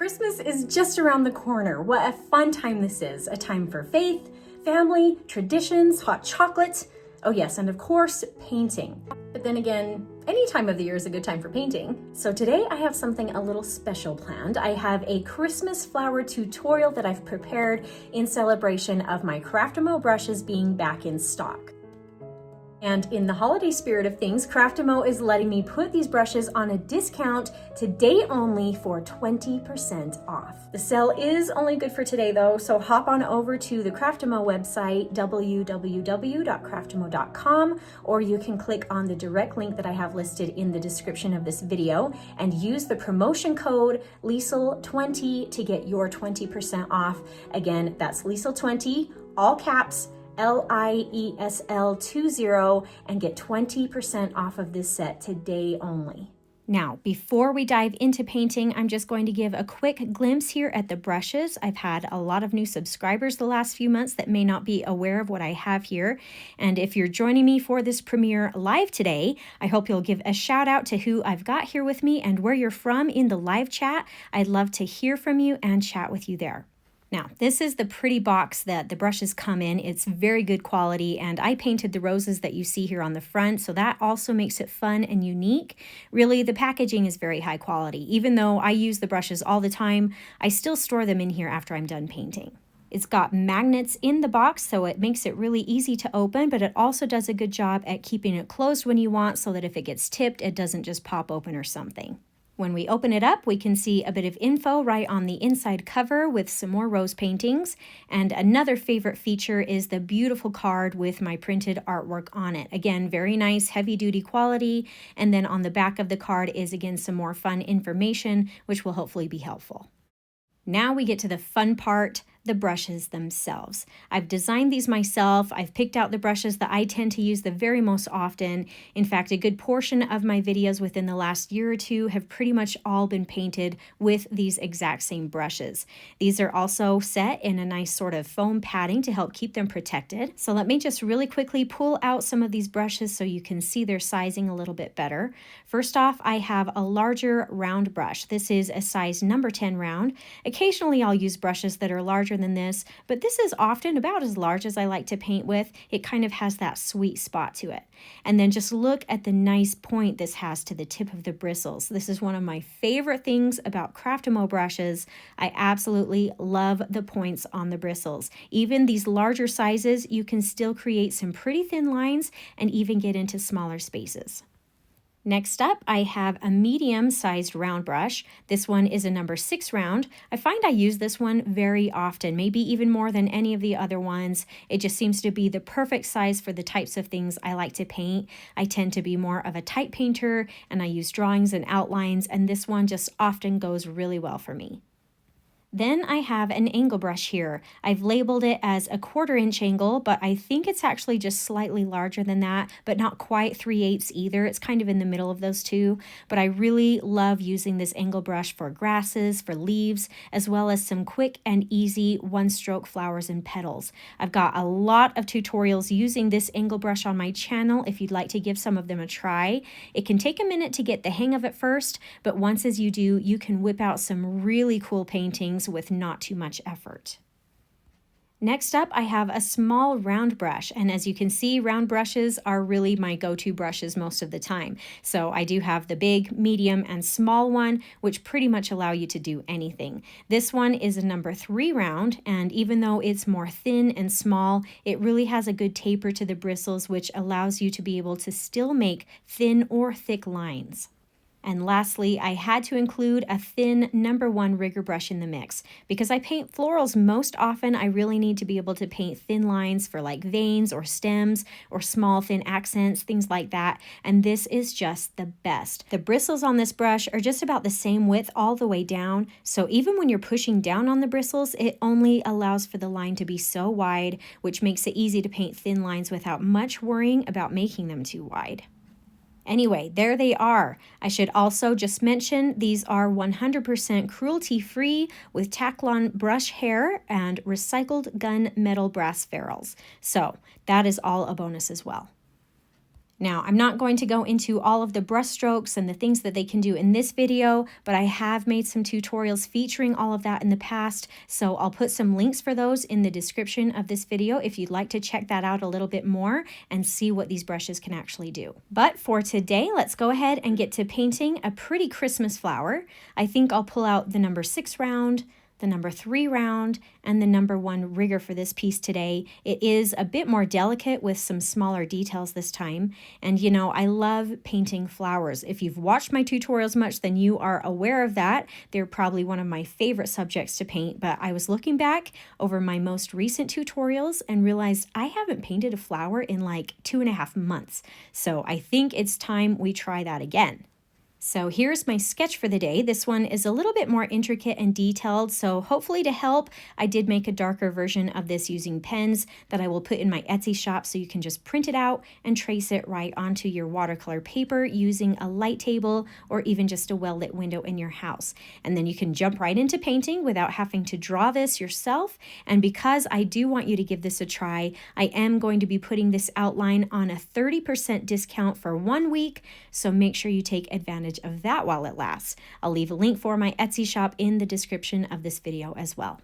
Christmas is just around the corner. What a fun time this is. A time for faith, family, traditions, hot chocolate. Oh yes, and of course, painting. But then again, any time of the year is a good time for painting. So today I have something a little special planned. I have a Christmas flower tutorial that I've prepared in celebration of my Craftamo brushes being back in stock. And in the holiday spirit of things, Craftamo is letting me put these brushes on a discount today only for 20% off. The sale is only good for today though, so hop on over to the Craftamo website, www.craftamo.com, or you can click on the direct link that I have listed in the description of this video and use the promotion code Liesl20 to get your 20% off. Again, that's Liesl20, all caps, Liesl20, and get 20% off of this set today only. Now, before we dive into painting, I'm just going to give a quick glimpse here at the brushes. I've had a lot of new subscribers the last few months that may not be aware of what I have here. And if you're joining me for this premiere live today, I hope you'll give a shout out to who I've got here with me and where you're from in the live chat. I'd love to hear from you and chat with you there. Now, this is the pretty box that the brushes come in. It's very good quality, and I painted the roses that you see here on the front, so that also makes it fun and unique. Really, the packaging is very high quality. Even though I use the brushes all the time, I still store them in here after I'm done painting. It's got magnets in the box, so it makes it really easy to open, but it also does a good job at keeping it closed when you want, so that if it gets tipped, it doesn't just pop open or something. When we open it up, we can see a bit of info right on the inside cover with some more rose paintings. And another favorite feature is the beautiful card with my printed artwork on it. Again, very nice, heavy-duty quality. And then on the back of the card is, again, some more fun information, which will hopefully be helpful. Now we get to the fun part, the brushes themselves. I've designed these myself. I've picked out the brushes that I tend to use the very most often. In fact, a good portion of my videos within the last year or two have pretty much all been painted with these exact same brushes. These are also set in a nice sort of foam padding to help keep them protected. So let me just really quickly pull out some of these brushes so you can see their sizing a little bit better. First off, I have a larger round brush. This is a size number 10 round. Occasionally I'll use brushes that are larger than this, but this is often about as large as I like to paint with. It kind of has that sweet spot to it. And then just look at the nice point this has to the tip of the bristles. This is one of my favorite things about Craftamo brushes. I absolutely love the points on the bristles. Even these larger sizes, you can still create some pretty thin lines and even get into smaller spaces. Next up, I have a medium-sized round brush. This one is a number 6 round. I find I use this one very often, maybe even more than any of the other ones. It just seems to be the perfect size for the types of things I like to paint. I tend to be more of a type painter, and I use drawings and outlines, and this one just often goes really well for me. Then I have an angle brush here. I've labeled it as a 1/4 inch angle, but I think it's actually just slightly larger than that, but not quite 3/8 either. It's kind of in the middle of those two, but I really love using this angle brush for grasses, for leaves, as well as some quick and easy one-stroke flowers and petals. I've got a lot of tutorials using this angle brush on my channel if you'd like to give some of them a try. It can take a minute to get the hang of it first, but once as you do, you can whip out some really cool paintings with not too much effort. Next up, I have a small round brush, and as you can see, round brushes are really my go-to brushes most of the time. So I do have the big, medium, and small one, which pretty much allow you to do anything. This one is a number 3 round, and even though it's more thin and small, it really has a good taper to the bristles, which allows you to be able to still make thin or thick lines. And lastly, I had to include a thin number 1 rigger brush in the mix. Because I paint florals most often, I really need to be able to paint thin lines for like veins or stems or small thin accents, things like that. And this is just the best. The bristles on this brush are just about the same width all the way down. So even when you're pushing down on the bristles, it only allows for the line to be so wide, which makes it easy to paint thin lines without much worrying about making them too wide. Anyway, there they are. I should also just mention these are 100% cruelty-free with Taklon brush hair and recycled gun metal brass ferrules. So that is all a bonus as well. Now, I'm not going to go into all of the brush strokes and the things that they can do in this video, but I have made some tutorials featuring all of that in the past, so I'll put some links for those in the description of this video if you'd like to check that out a little bit more and see what these brushes can actually do. But for today, let's go ahead and get to painting a pretty Christmas flower. I think I'll pull out the number 6 round, the number 3 round, and the number 1 rigger for this piece today. It is a bit more delicate with some smaller details this time. And you know, I love painting flowers. If you've watched my tutorials much, then you are aware of that. They're probably one of my favorite subjects to paint, but I was looking back over my most recent tutorials and realized I haven't painted a flower in like 2.5 months. So I think it's time we try that again. So here's my sketch for the day. This one is a little bit more intricate and detailed, so hopefully to help, I did make a darker version of this using pens that I will put in my Etsy shop so you can just print it out and trace it right onto your watercolor paper using a light table or even just a well-lit window in your house. And then you can jump right into painting without having to draw this yourself. And because I do want you to give this a try, I am going to be putting this outline on a 30% discount for 1 week, so make sure you take advantage of that while it lasts. I'll leave a link for my Etsy shop in the description of this video as well.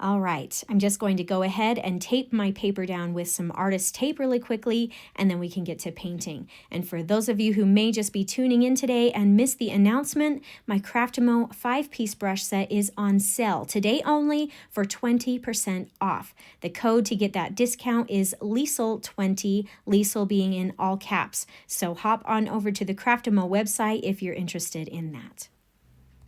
All right, I'm just going to go ahead and tape my paper down with some artist tape really quickly, and then we can get to painting. And for those of you who may just be tuning in today and missed the announcement, my Craftamo 5-piece brush set is on sale today only for 20% off. The code to get that discount is Liesl20, Liesl being in all caps. So hop on over to the Craftamo website if you're interested in that.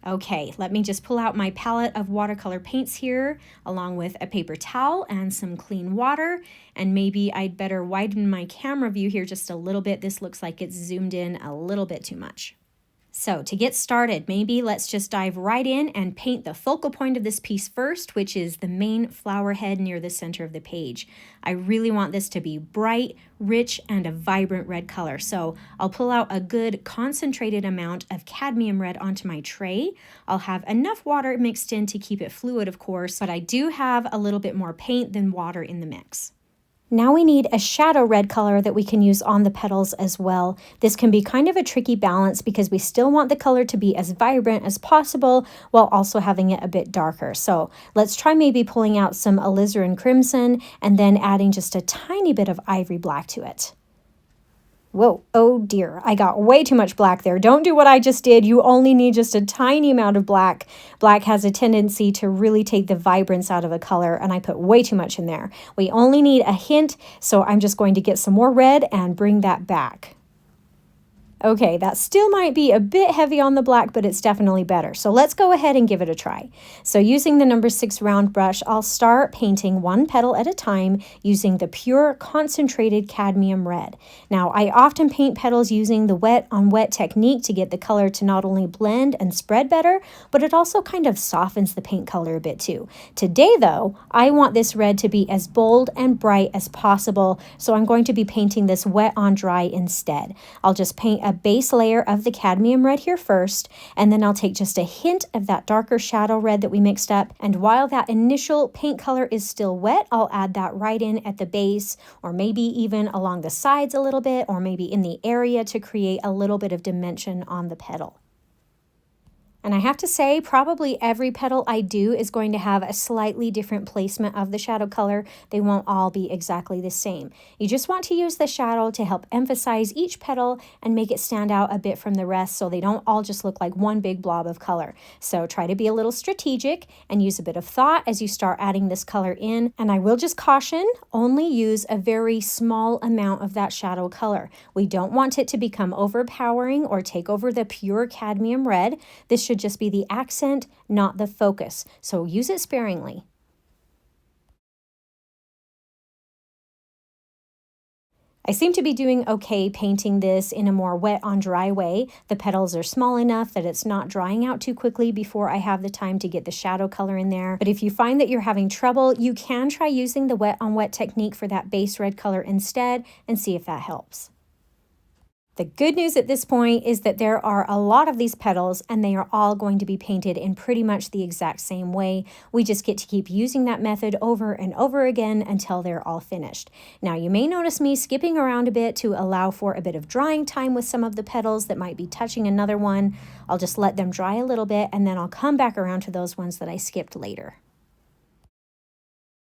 Okay, let me just pull out my palette of watercolor paints here, along with a paper towel and some clean water. And maybe I'd better widen my camera view here just a little bit. This looks like it's zoomed in a little bit too much. So to get started, maybe let's just dive right in and paint the focal point of this piece first, which is the main flower head near the center of the page. I really want this to be bright, rich, and a vibrant red color. So I'll pull out a good concentrated amount of cadmium red onto my tray. I'll have enough water mixed in to keep it fluid, of course, but I do have a little bit more paint than water in the mix. Now we need a shadow red color that we can use on the petals as well. This can be kind of a tricky balance because we still want the color to be as vibrant as possible while also having it a bit darker. So let's try maybe pulling out some alizarin crimson and then adding just a tiny bit of ivory black to it. Whoa, oh dear, I got way too much black there. Don't do what I just did. You only need just a tiny amount of black. Black has a tendency to really take the vibrance out of a color, and I put way too much in there. We only need a hint, so I'm just going to get some more red and bring that back. Okay, that still might be a bit heavy on the black, but it's definitely better. So let's go ahead and give it a try. So using the number 6 round brush, I'll start painting one petal at a time using the pure concentrated cadmium red. Now, I often paint petals using the wet on wet technique to get the color to not only blend and spread better, but it also kind of softens the paint color a bit too. Today though, I want this red to be as bold and bright as possible, so I'm going to be painting this wet on dry instead. I'll just paint a base layer of the cadmium red here first, and then I'll take just a hint of that darker shadow red that we mixed up, and while that initial paint color is still wet, I'll add that right in at the base, or maybe even along the sides a little bit, or maybe in the area to create a little bit of dimension on the petal. And I have to say, probably every petal I do is going to have a slightly different placement of the shadow color. They won't all be exactly the same. You just want to use the shadow to help emphasize each petal and make it stand out a bit from the rest so they don't all just look like one big blob of color. So try to be a little strategic and use a bit of thought as you start adding this color in. And I will just caution, only use a very small amount of that shadow color. We don't want it to become overpowering or take over the pure cadmium red. This should just be the accent, not the focus. So use it sparingly. I seem to be doing okay painting this in a more wet on dry way. The petals are small enough that it's not drying out too quickly before I have the time to get the shadow color in there. But if you find that you're having trouble, you can try using the wet on wet technique for that base red color instead and see if that helps. The good news at this point is that there are a lot of these petals and they are all going to be painted in pretty much the exact same way. We just get to keep using that method over and over again until they're all finished. Now you may notice me skipping around a bit to allow for a bit of drying time with some of the petals that might be touching another one. I'll just let them dry a little bit and then I'll come back around to those ones that I skipped later.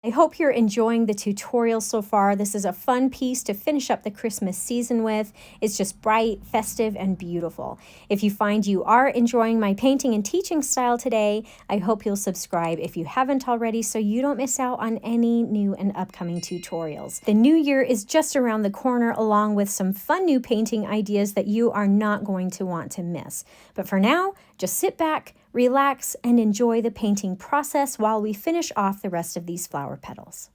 I hope you're enjoying the tutorial so far. This is a fun piece to finish up the Christmas season with. It's just bright, festive, and beautiful. If you find you are enjoying my painting and teaching style today, I hope you'll subscribe if you haven't already so you don't miss out on any new and upcoming tutorials. The new year is just around the corner along with some fun new painting ideas that you are not going to want to miss. But for now, just sit back, relax, and enjoy the painting process while we finish off the rest of these flower petals.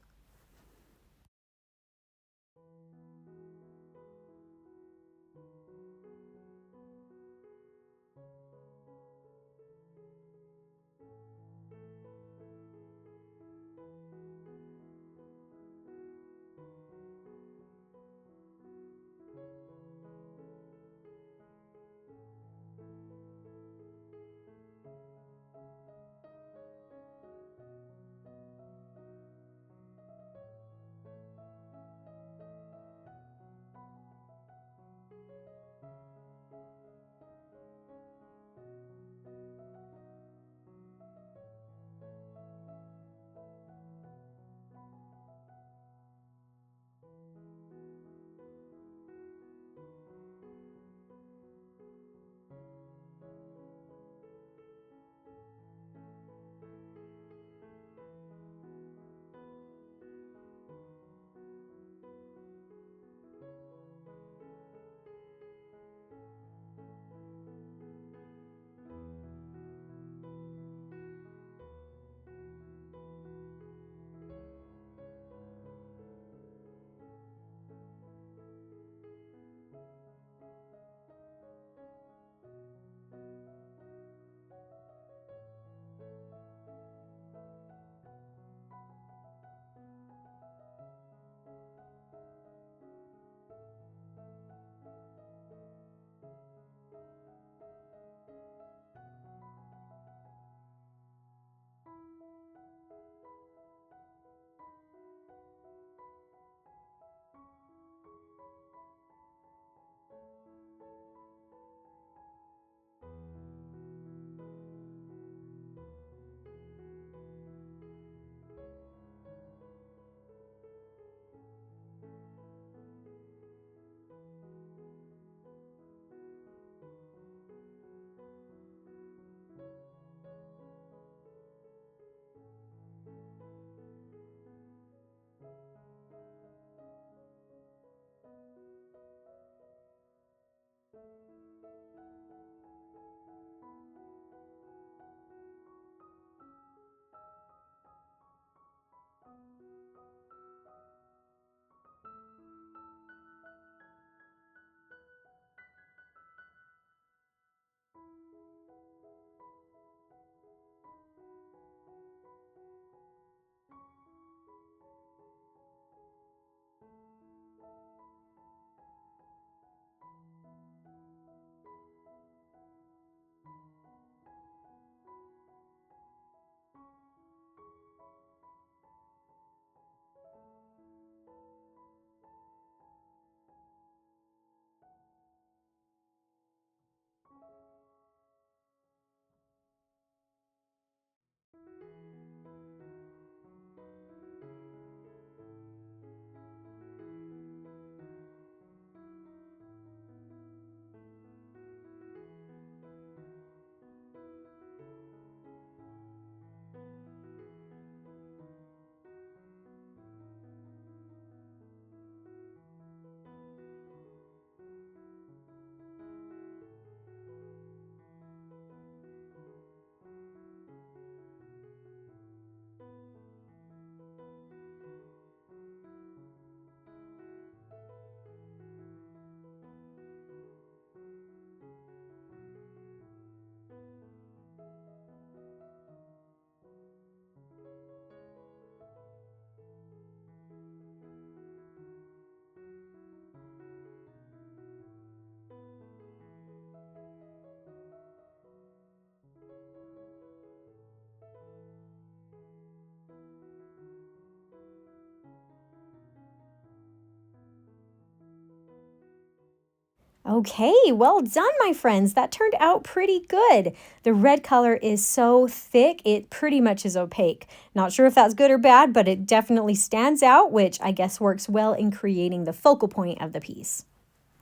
Okay, well done, my friends. That turned out pretty good. The red color is so thick, it pretty much is opaque. Not sure if that's good or bad, but it definitely stands out, which I guess works well in creating the focal point of the piece.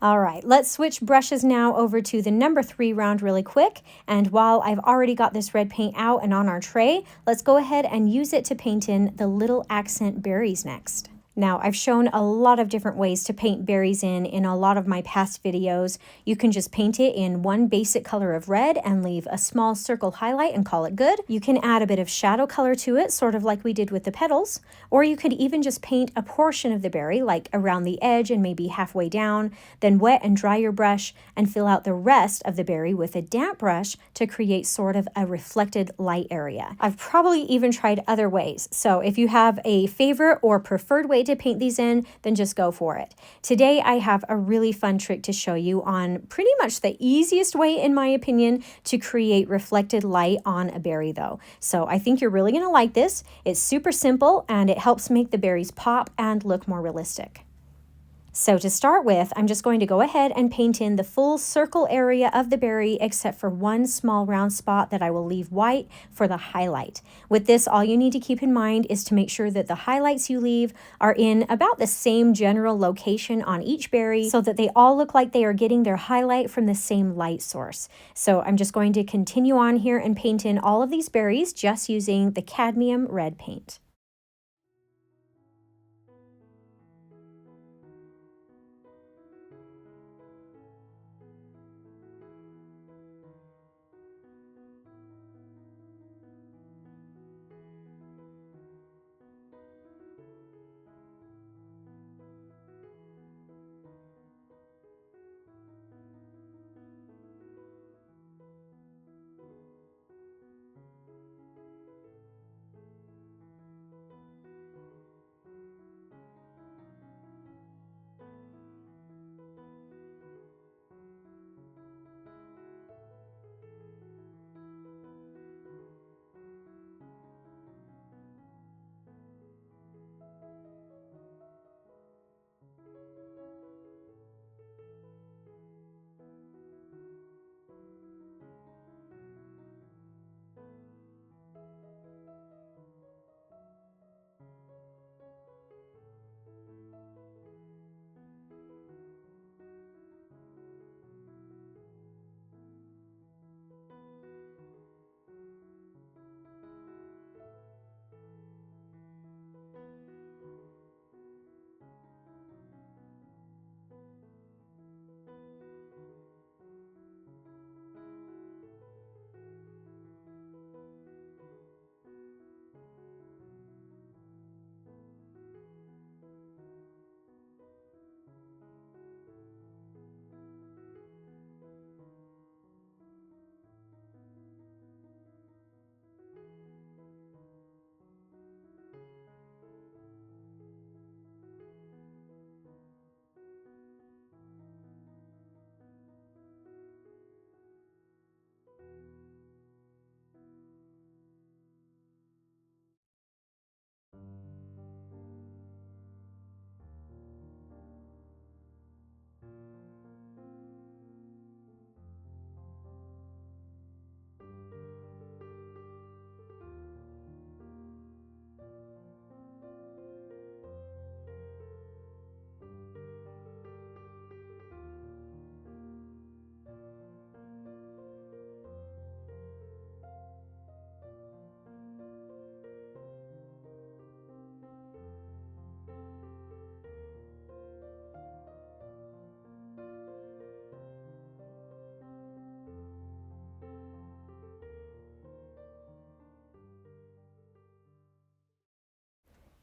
All right, let's switch brushes now over to the number 3 round really quick. And while I've already got this red paint out and on our tray, let's go ahead and use it to paint in the little accent berries next. Now, I've shown a lot of different ways to paint berries in a lot of my past videos. You can just paint it in one basic color of red and leave a small circle highlight and call it good. You can add a bit of shadow color to it, sort of like we did with the petals, or you could even just paint a portion of the berry, like around the edge and maybe halfway down, then wet and dry your brush and fill out the rest of the berry with a damp brush to create sort of a reflected light area. I've probably even tried other ways, so if you have a favorite or preferred way to paint these in, then just go for it. Today I have a really fun trick to show you on pretty much the easiest way, in my opinion, to create reflected light on a berry though. So I think you're really going to like this. It's super simple and it helps make the berries pop and look more realistic. So to start with, I'm just going to go ahead and paint in the full circle area of the berry except for one small round spot that I will leave white for the highlight. With this, all you need to keep in mind is to make sure that the highlights you leave are in about the same general location on each berry so that they all look like they are getting their highlight from the same light source. So I'm just going to continue on here and paint in all of these berries just using the cadmium red paint.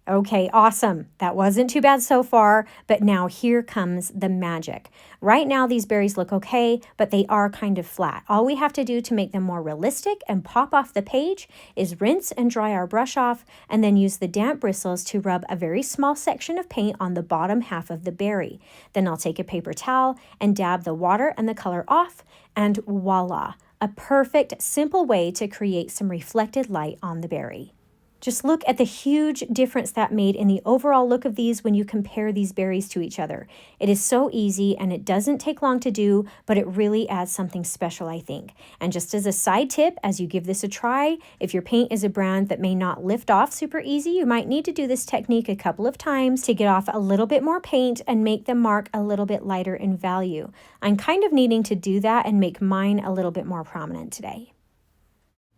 Okay, awesome. That wasn't too bad so far, but now here comes the magic. Right now, these berries look okay, but they are kind of flat. All we have to do to make them more realistic and pop off the page is rinse and dry our brush off, and then use the damp bristles to rub a very small section of paint on the bottom half of the berry. Then I'll take a paper towel and dab the water and the color off, and voila, a perfect, simple way to create some reflected light on the berry. Just look at the huge difference that made in the overall look of these when you compare these berries to each other. It is so easy and it doesn't take long to do, but it really adds something special, I think. And just as a side tip, as you give this a try, if your paint is a brand that may not lift off super easy, you might need to do this technique a couple of times to get off a little bit more paint and make the mark a little bit lighter in value. I'm kind of needing to do that and make mine a little bit more prominent today.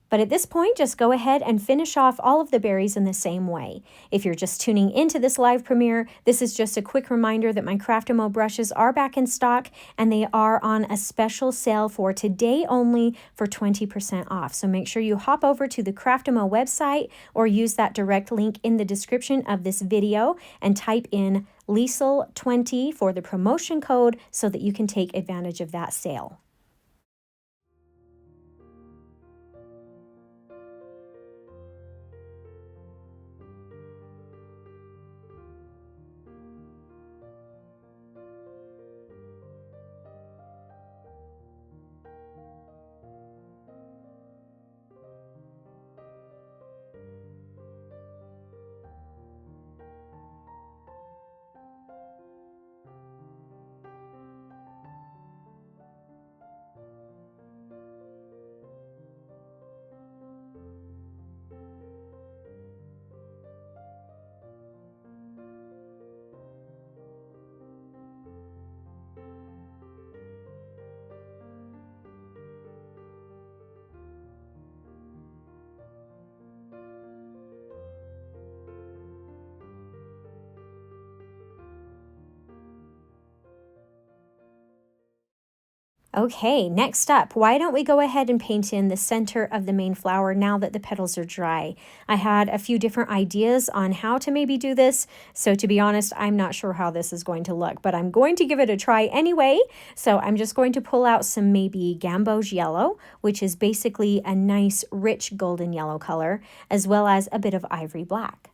But at this point, just go ahead and finish off all of the berries in the same way. If you're just tuning into this live premiere, this is just a quick reminder that my Craftamo brushes are back in stock and they are on a special sale for today only for 20% off. So make sure you hop over to the Craftamo website or use that direct link in the description of this video and type in Liesl20 for the promotion code so that you can take advantage of that sale. Okay, next up, why don't we go ahead and paint in the center of the main flower now that the petals are dry? I had a few different ideas on how to maybe do this, so to be honest, I'm not sure how this is going to look, but I'm going to give it a try anyway. So I'm just going to pull out some maybe Gamboge yellow, which is basically a nice rich golden yellow color, as well as a bit of ivory black.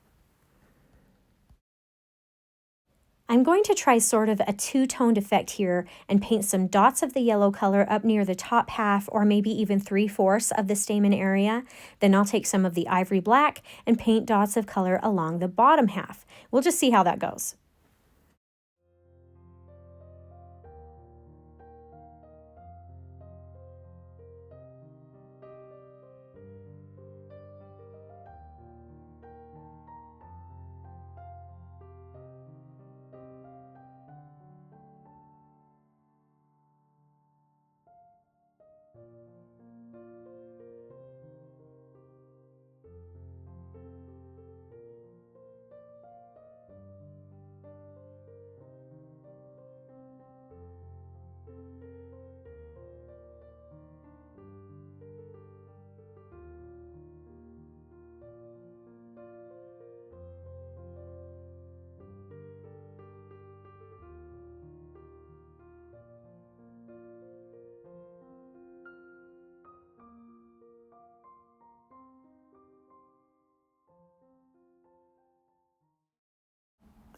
I'm going to try sort of a two-toned effect here and paint some dots of the yellow color up near the top half or maybe even 3/4 of the stamen area. Then I'll take some of the ivory black and paint dots of color along the bottom half. We'll just see how that goes.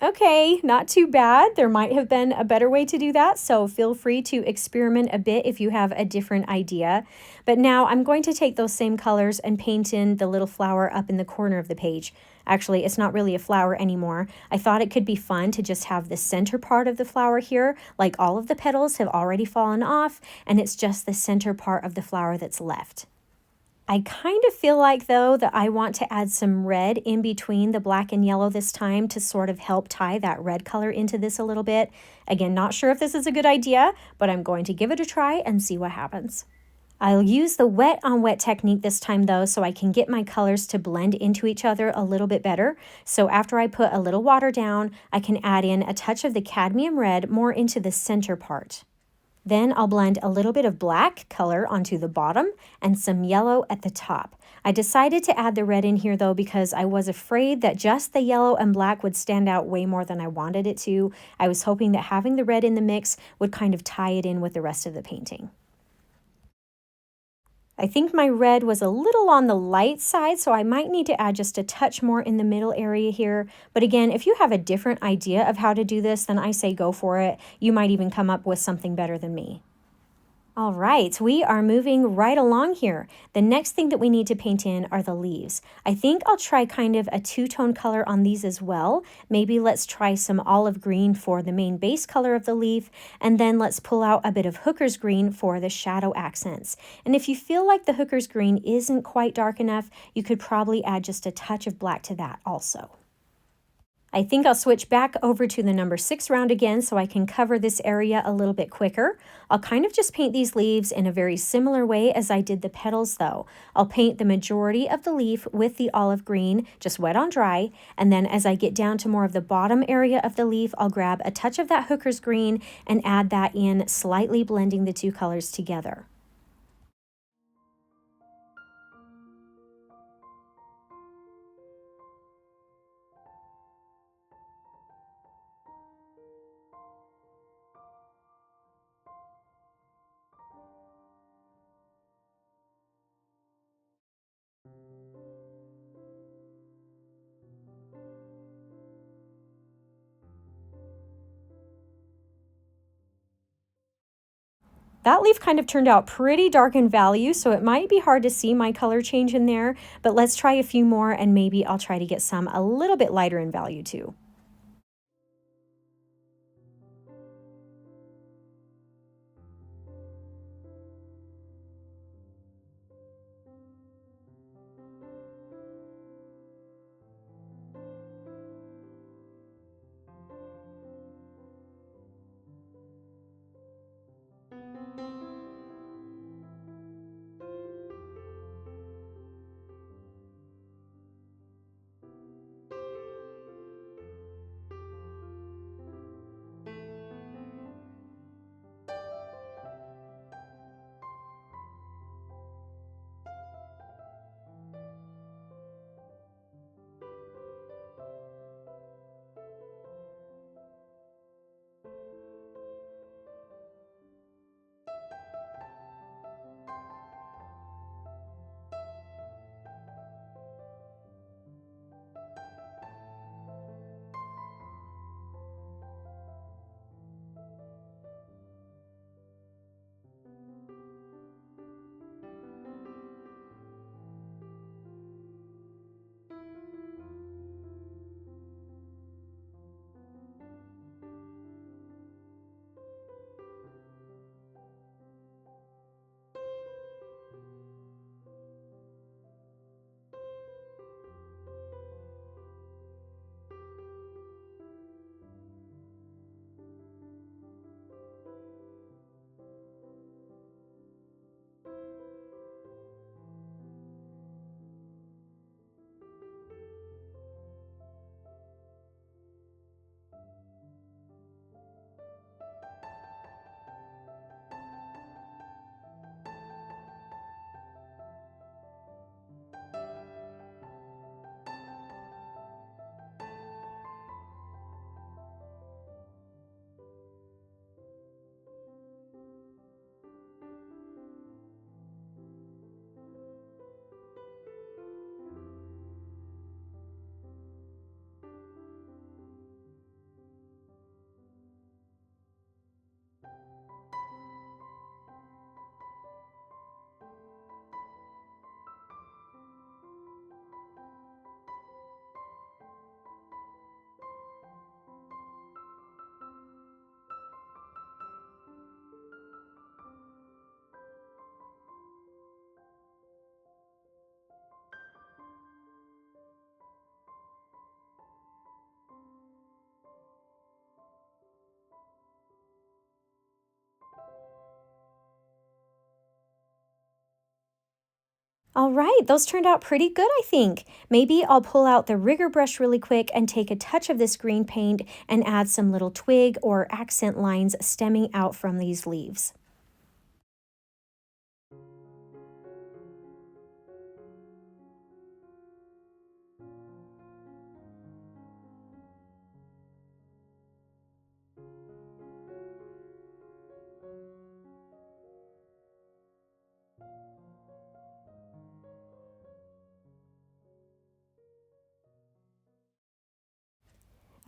Okay, not too bad. There might have been a better way to do that, so feel free to experiment a bit if you have a different idea. But now I'm going to take those same colors and paint in the little flower up in the corner of the page. Actually, it's not really a flower anymore. I thought it could be fun to just have the center part of the flower here, like all of the petals have already fallen off, and it's just the center part of the flower that's left. I kind of feel like, though, that I want to add some red in between the black and yellow this time to sort of help tie that red color into this a little bit. Again, not sure if this is a good idea, but I'm going to give it a try and see what happens. I'll use the wet on wet technique this time though, so I can get my colors to blend into each other a little bit better. So after I put a little water down, I can add in a touch of the cadmium red more into the center part. Then I'll blend a little bit of black color onto the bottom and some yellow at the top. I decided to add the red in here though because I was afraid that just the yellow and black would stand out way more than I wanted it to. I was hoping that having the red in the mix would kind of tie it in with the rest of the painting. I think my red was a little on the light side, so I might need to add just a touch more in the middle area here. But again, if you have a different idea of how to do this, then I say go for it. You might even come up with something better than me. All right, we are moving right along here. The next thing that we need to paint in are the leaves. I think I'll try kind of a two-tone color on these as well. Maybe let's try some olive green for the main base color of the leaf, and then let's pull out a bit of hooker's green for the shadow accents. And if you feel like the hooker's green isn't quite dark enough, you could probably add just a touch of black to that also. I think I'll switch back over to the number 6 round again so I can cover this area a little bit quicker. I'll kind of just paint these leaves in a very similar way as I did the petals though. I'll paint the majority of the leaf with the olive green, just wet on dry, and then as I get down to more of the bottom area of the leaf, I'll grab a touch of that hooker's green and add that in, slightly blending the two colors together. That leaf kind of turned out pretty dark in value, so it might be hard to see my color change in there, but let's try a few more and maybe I'll try to get some a little bit lighter in value too. All right, those turned out pretty good, I think. Maybe I'll pull out the rigger brush really quick and take a touch of this green paint and add some little twig or accent lines stemming out from these leaves.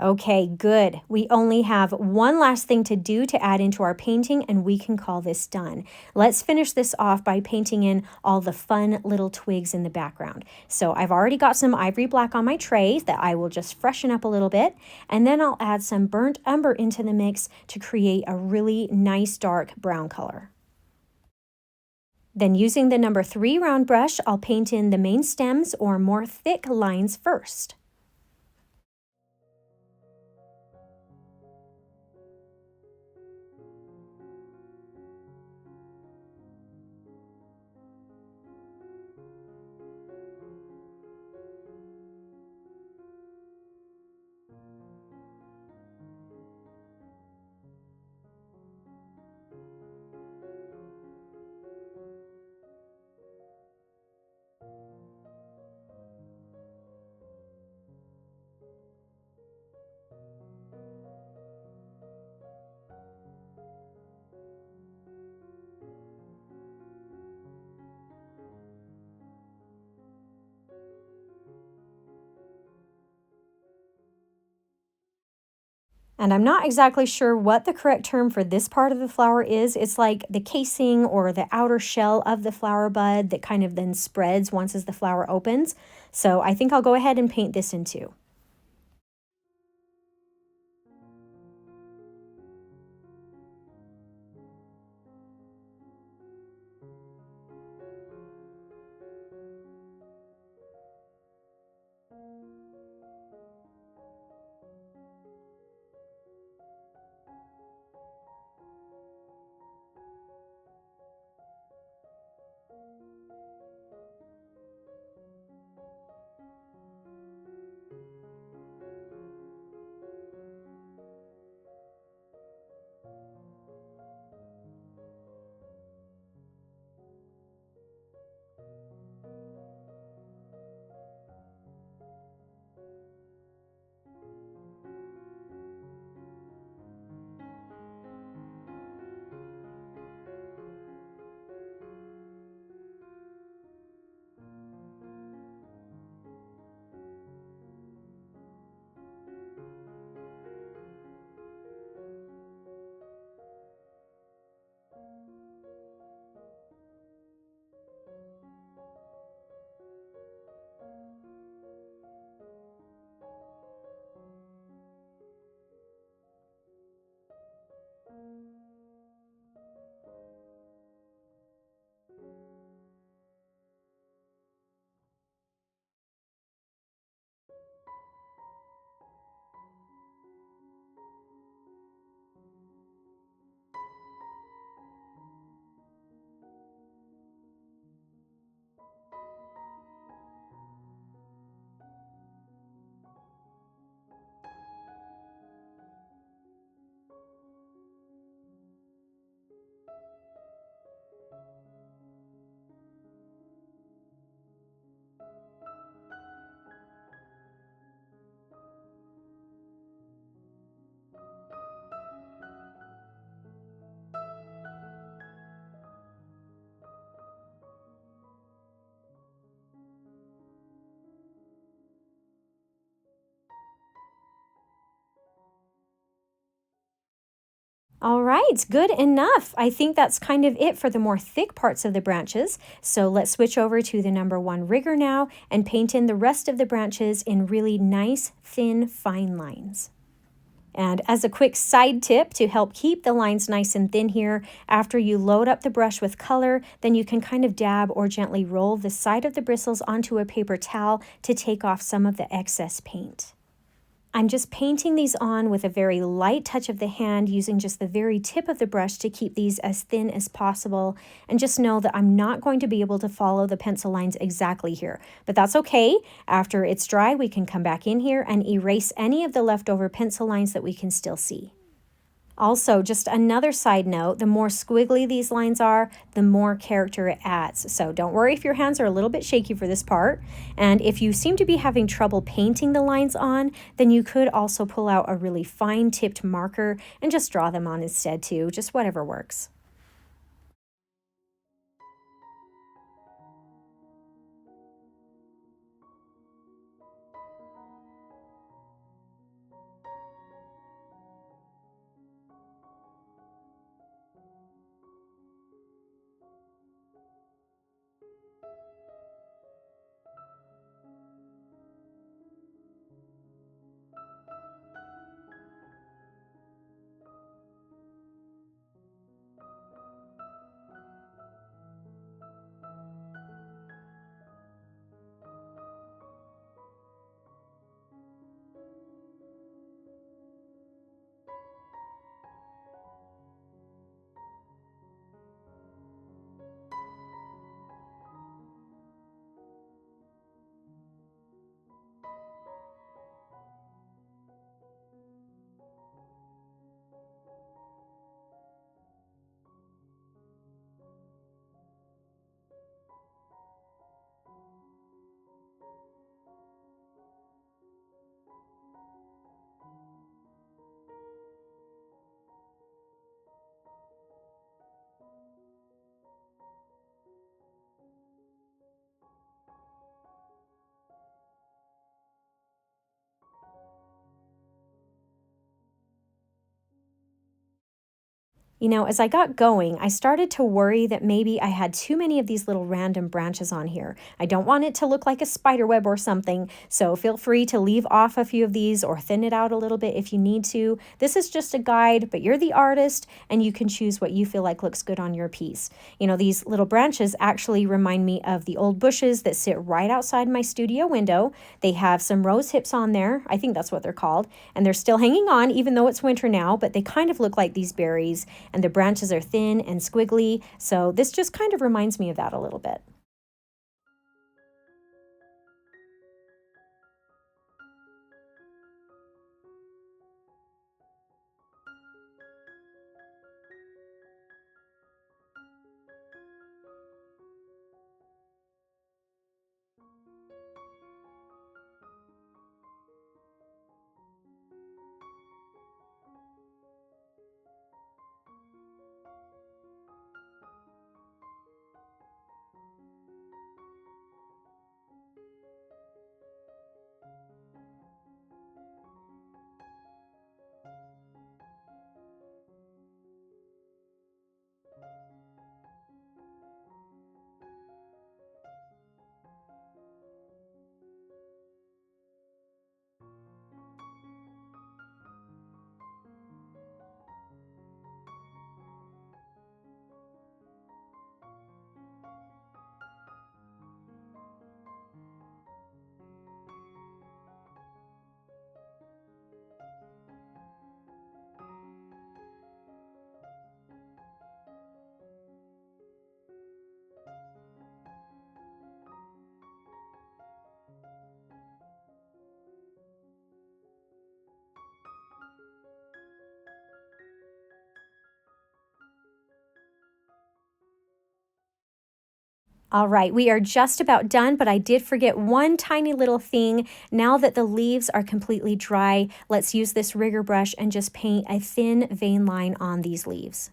Okay, good. We only have one last thing to do to add into our painting, and we can call this done. Let's finish this off by painting in all the fun little twigs in the background. So I've already got some ivory black on my tray that I will just freshen up a little bit, and then I'll add some burnt umber into the mix to create a really nice dark brown color. Then using the number 3 round brush, I'll paint in the main stems or more thick lines first. And I'm not exactly sure what the correct term for this part of the flower is. It's like the casing or the outer shell of the flower bud that kind of then spreads once as the flower opens. So I think I'll go ahead and paint this in too. All right, good enough. I think that's kind of it for the more thick parts of the branches. So let's switch over to the number 1 rigger now and paint in the rest of the branches in really nice, thin, fine lines. And as a quick side tip to help keep the lines nice and thin here, after you load up the brush with color, then you can kind of dab or gently roll the side of the bristles onto a paper towel to take off some of the excess paint. I'm just painting these on with a very light touch of the hand, using just the very tip of the brush to keep these as thin as possible. And just know that I'm not going to be able to follow the pencil lines exactly here, but that's okay. After it's dry, we can come back in here and erase any of the leftover pencil lines that we can still see. Also, just another side note, the more squiggly these lines are, the more character it adds. So don't worry if your hands are a little bit shaky for this part. And if you seem to be having trouble painting the lines on, then you could also pull out a really fine tipped marker and just draw them on instead too, just whatever works. You know, as I got going, I started to worry that maybe I had too many of these little random branches on here. I don't want it to look like a spider web or something, so feel free to leave off a few of these or thin it out a little bit if you need to. This is just a guide, but you're the artist and you can choose what you feel like looks good on your piece. You know, these little branches actually remind me of the old bushes that sit right outside my studio window. They have some rose hips on there. I think that's what they're called. And they're still hanging on even though it's winter now, but they kind of look like these berries. And the branches are thin and squiggly, so this just kind of reminds me of that a little bit. All right, we are just about done, but I did forget one tiny little thing. Now that the leaves are completely dry, let's use this rigger brush and just paint a thin vein line on these leaves.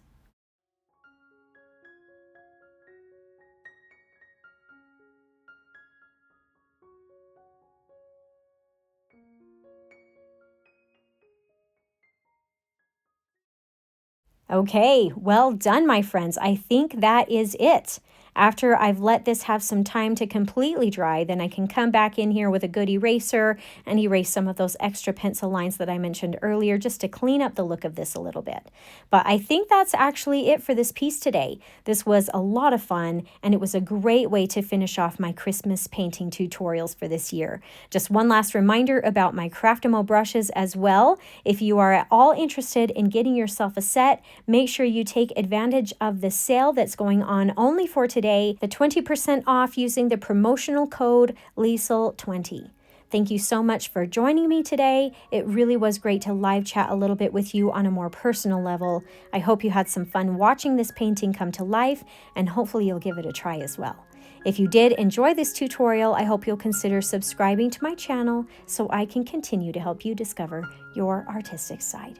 Okay, well done, my friends. I think that is it. After I've let this have some time to completely dry, then I can come back in here with a good eraser and erase some of those extra pencil lines that I mentioned earlier just to clean up the look of this a little bit. But I think that's actually it for this piece today. This was a lot of fun and it was a great way to finish off my Christmas painting tutorials for this year. Just one last reminder about my Craftamo brushes as well. If you are at all interested in getting yourself a set, make sure you take advantage of the sale that's going on only for today, the 20% off using the promotional code Liesl20. Thank you so much for joining me today. It really was great to live chat a little bit with you on a more personal level. I hope you had some fun watching this painting come to life, and hopefully you'll give it a try as well. If you did enjoy this tutorial, I hope you'll consider subscribing to my channel so I can continue to help you discover your artistic side.